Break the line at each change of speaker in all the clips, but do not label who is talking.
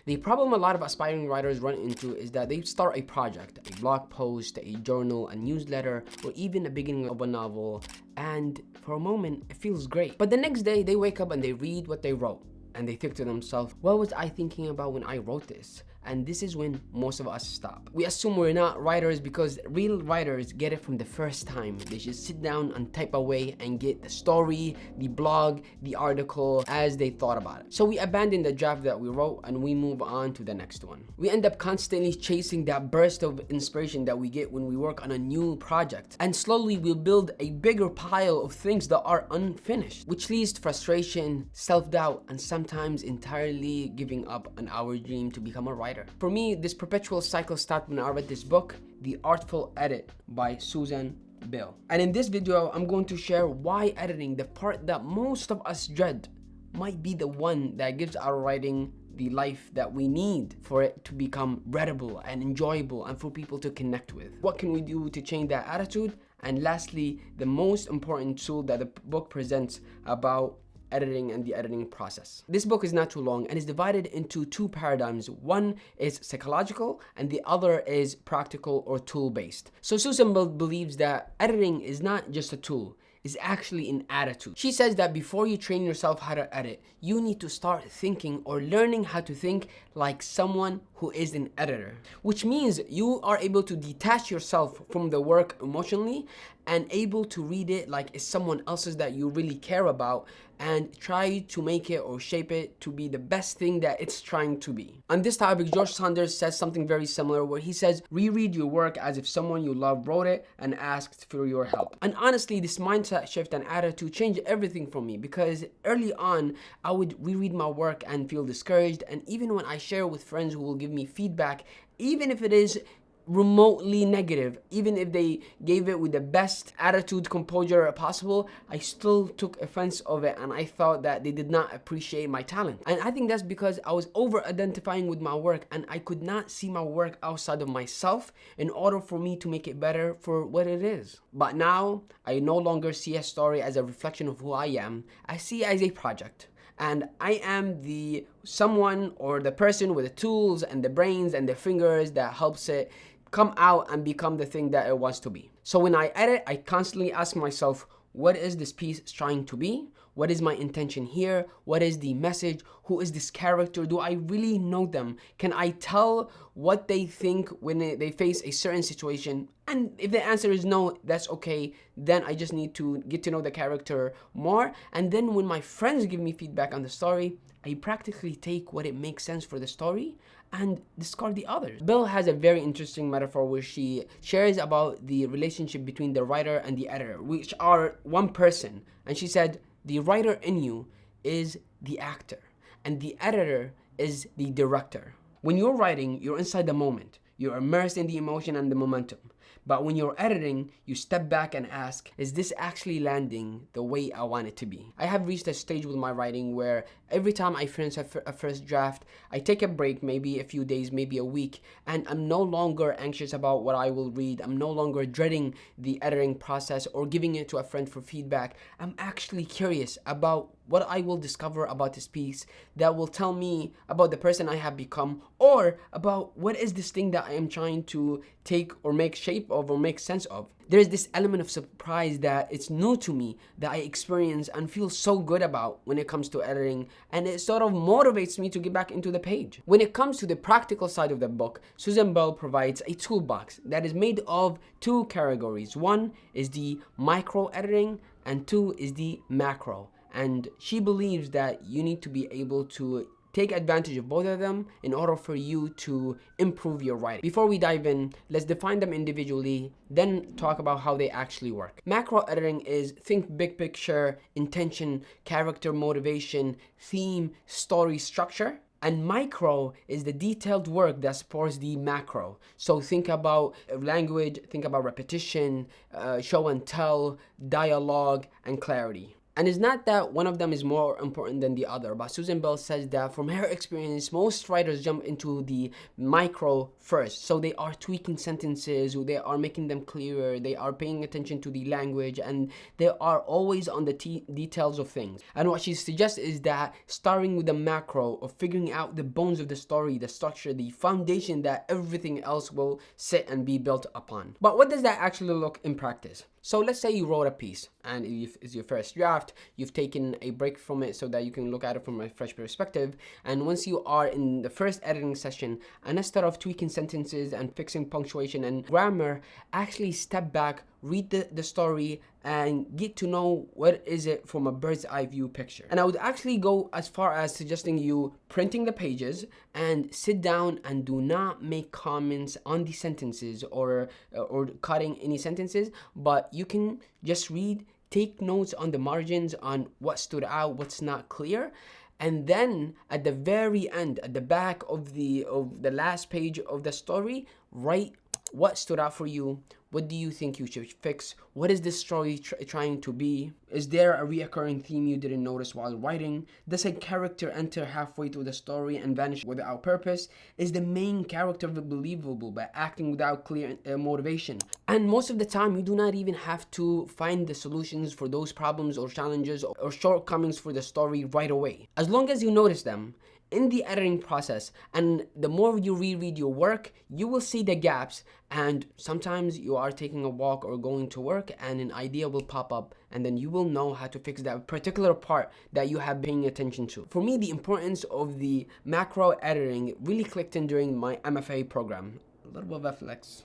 The problem a lot of aspiring writers run into is that they start a project, a blog post, a journal, a newsletter, or even a beginning of a novel, and for a moment it feels great. But the next day they wake up and they read what they wrote, and they think to themselves, what was I thinking about when I wrote this? And this is when most of us stop. We assume we're not writers because real writers get it from the first time. They just sit down and type away and get the story, the blog, the article as they thought about it. So we abandon the draft that we wrote and we move on to the next one. We end up constantly chasing that burst of inspiration that we get when we work on a new project. And slowly we'll build a bigger pile of things that are unfinished, which leads to frustration, self-doubt, and sometimes entirely giving up on our dream to become a writer. For me, this perpetual cycle started when I read this book, The Artful Edit by Susan Bell. And in this video, I'm going to share why editing, the part that most of us dread, might be the one that gives our writing the life that we need for it to become readable and enjoyable and for people to connect with. What can we do to change that attitude? And lastly, the most important tool that the book presents about editing and the editing process. This book is not too long and is divided into two paradigms. One is psychological and the other is practical or tool-based. So Susan Bell believes that editing is not just a tool, is actually an attitude. She says that before you train yourself how to edit, you need to start thinking or learning how to think like someone who is an editor, which means you are able to detach yourself from the work emotionally and able to read it like it's someone else's that you really care about and try to make it or shape it to be the best thing that it's trying to be. On this topic, George Saunders says something very similar where he says, reread your work as if someone you love wrote it and asked for your help. And honestly, this mindset shift and attitude changed everything for me because early on, I would reread my work and feel discouraged. And even when I share with friends who will give me feedback, even if it is remotely negative, even if they gave it with the best attitude, composure possible, I still took offense of it and I thought that they did not appreciate my talent. And I think that's because I was over identifying with my work and I could not see my work outside of myself in order for me to make it better for what it is. But now I no longer see a story as a reflection of who I am. I see it as a project. And I am the someone or the person with the tools and the brains and the fingers that helps it come out and become the thing that it wants to be. So when I edit, I constantly ask myself, what is this piece trying to be? What is my intention here? What is the message? Who is this character? Do I really know them? Can I tell what they think when they face a certain situation? And if the answer is no, that's okay. Then I just need to get to know the character more. And then when my friends give me feedback on the story, I practically take what it makes sense for the story and discard the others. Bell has a very interesting metaphor where she shares about the relationship between the writer and the editor, which are one person. And she said, the writer in you is the actor and the editor is the director. When you're writing, you're inside the moment. You're immersed in the emotion and the momentum. But when you're editing, you step back and ask, is this actually landing the way I want it to be? I have reached a stage with my writing where every time I finish a first draft, I take a break, maybe a few days, maybe a week, and I'm no longer anxious about what I will read. I'm no longer dreading the editing process or giving it to a friend for feedback. I'm actually curious about what I will discover about this piece that will tell me about the person I have become or about what is this thing that I am trying to take or make shape of or make sense of. There's this element of surprise that it's new to me that I experience and feel so good about when it comes to editing, and it sort of motivates me to get back into the page. When it comes to the practical side of the book, Susan Bell provides a toolbox that is made of two categories. One is the micro editing and two is the macro. And she believes that you need to be able to take advantage of both of them in order for you to improve your writing. Before we dive in, let's define them individually, then talk about how they actually work. Macro editing is think big picture, intention, character motivation, theme, story structure. And micro is the detailed work that supports the macro. So think about language, think about repetition, show and tell, dialogue, and clarity. And it's not that one of them is more important than the other, but Susan Bell says that from her experience, most writers jump into the micro first. So they are tweaking sentences, they are making them clearer, they are paying attention to the language, and they are always on the details of things. And what she suggests is that starting with the macro of figuring out the bones of the story, the structure, the foundation that everything else will sit and be built upon. But what does that actually look in practice? So let's say you wrote a piece and it's your first draft, you've taken a break from it so that you can look at it from a fresh perspective. And once you are in the first editing session, and instead of tweaking sentences and fixing punctuation and grammar, actually step back, read the story, and get to know what is it from a bird's eye view picture. And I would actually go as far as suggesting you printing the pages and sit down and do not make comments on the sentences or cutting any sentences, but you can just read, take notes on the margins on what stood out, what's not clear. And then at the very end, at the back of the last page of the story, write what stood out for you. What do you think you should fix? What is this story trying to be? Is there a reoccurring theme you didn't notice while writing? Does a character enter halfway through the story and vanish without purpose? Is the main character believable by acting without clear motivation? And most of the time, you do not even have to find the solutions for those problems or challenges or shortcomings for the story right away. As long as you notice them in the editing process, and the more you reread your work, you will see the gaps. And sometimes you are taking a walk or going to work and an idea will pop up, and then you will know how to fix that particular part that you have been paying attention to. For me, the importance of the macro editing really clicked in during my MFA program. A little bit of flex.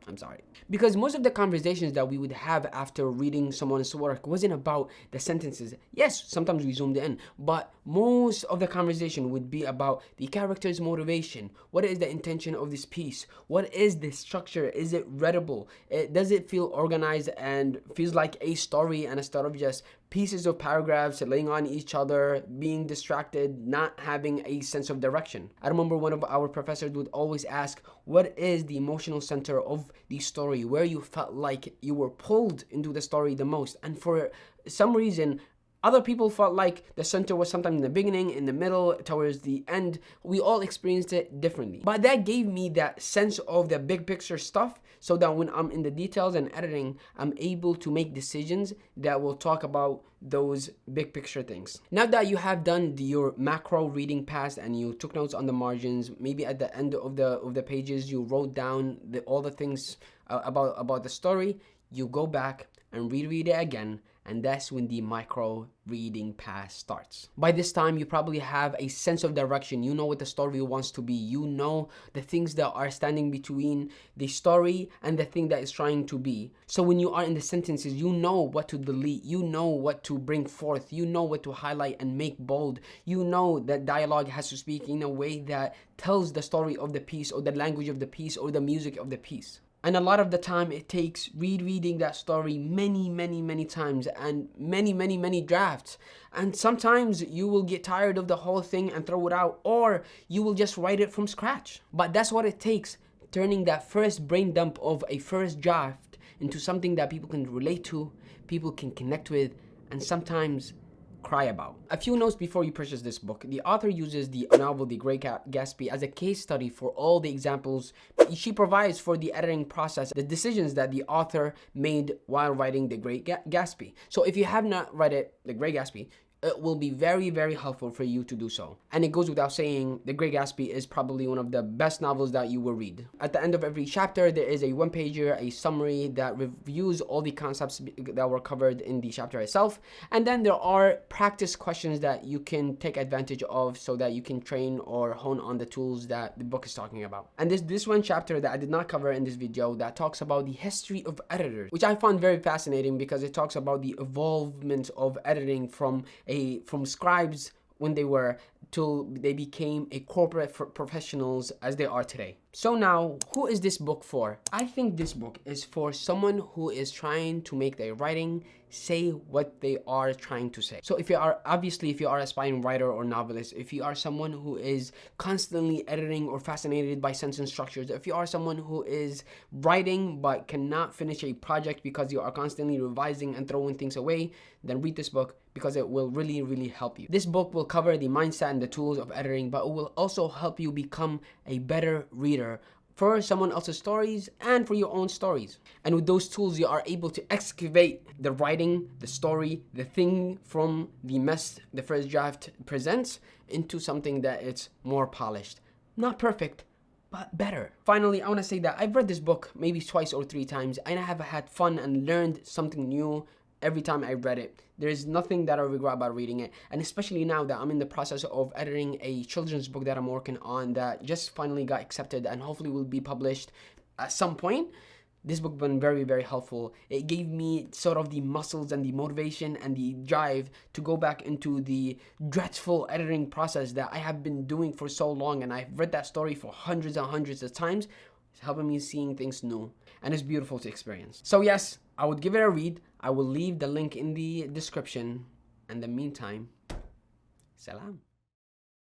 I'm sorry. Because most of the conversations that we would have after reading someone's work wasn't about the sentences. Yes, sometimes we zoomed in, but most of the conversation would be about the character's motivation. What is the intention of this piece? What is the structure? Is it readable? Does it feel organized and feels like a story, and instead of just pieces of paragraphs laying on each other, being distracted, not having a sense of direction? I remember one of our professors would always ask, what is the emotional center of the story, where you felt like you were pulled into the story the most? And for some reason, other people felt like the center was sometime in the beginning, in the middle, towards the end. We all experienced it differently. But that gave me that sense of the big picture stuff, so that when I'm in the details and editing, I'm able to make decisions that will talk about those big picture things. Now that you have done your macro reading pass and you took notes on the margins, maybe at the end of the pages you wrote down all the things about the story, you go back and reread it again, and that's when the micro reading pass starts. By this time, you probably have a sense of direction. You know what the story wants to be. You know the things that are standing between the story and the thing that is trying to be. So when you are in the sentences, you know what to delete. You know what to bring forth. You know what to highlight and make bold. You know that dialogue has to speak in a way that tells the story of the piece, or the language of the piece, or the music of the piece. And a lot of the time, it takes rereading that story many times and many drafts. And sometimes you will get tired of the whole thing and throw it out, or you will just write it from scratch. But that's what it takes, turning that first brain dump of a first draft into something that people can relate to, people can connect with, and sometimes cry about. A few notes before you purchase this book. The author uses the novel The Great Gatsby as a case study for all the examples she provides for the editing process, the decisions that the author made while writing The Great Gatsby. So if you have not read it, The Great Gatsby, it will be very helpful for you to do so. And it goes without saying, The Great Gatsby is probably one of the best novels that you will read. At the end of every chapter, there is a one-pager, a summary that reviews all the concepts that were covered in the chapter itself. And then there are practice questions that you can take advantage of so that you can train or hone on the tools that the book is talking about. And this one chapter that I did not cover in this video that talks about the history of editors, which I found very fascinating because it talks about the evolvement of editing from scribes when they were till they became a corporate professionals as they are today. So now, who is this book for? I think this book is for someone who is trying to make their writing say what they are trying to say. So if you are aspiring writer or novelist, if you are someone who is constantly editing or fascinated by sentence structures, if you are someone who is writing but cannot finish a project because you are constantly revising and throwing things away, then read this book because it will really, really help you. This book will cover the mindset and the tools of editing, but it will also help you become a better reader for someone else's stories and for your own stories. And with those tools, you are able to excavate the writing, the story, the thing from the mess the first draft presents into something that it's more polished. Not perfect, but better. Finally, I want to say that I've read this book maybe twice or 3 times, and I have had fun and learned something new every time I read it. There's nothing that I regret about reading it, and especially now that I'm in the process of editing a children's book that I'm working on that just finally got accepted and hopefully will be published at some point. This book has been very, very helpful. It gave me sort of the muscles and the motivation and the drive to go back into the dreadful editing process that I have been doing for so long, and I've read that story for hundreds and hundreds of times. It's helping me seeing things new, and it's beautiful to experience. So yes, I would give it a read. I will leave the link in the description. In the meantime, salam.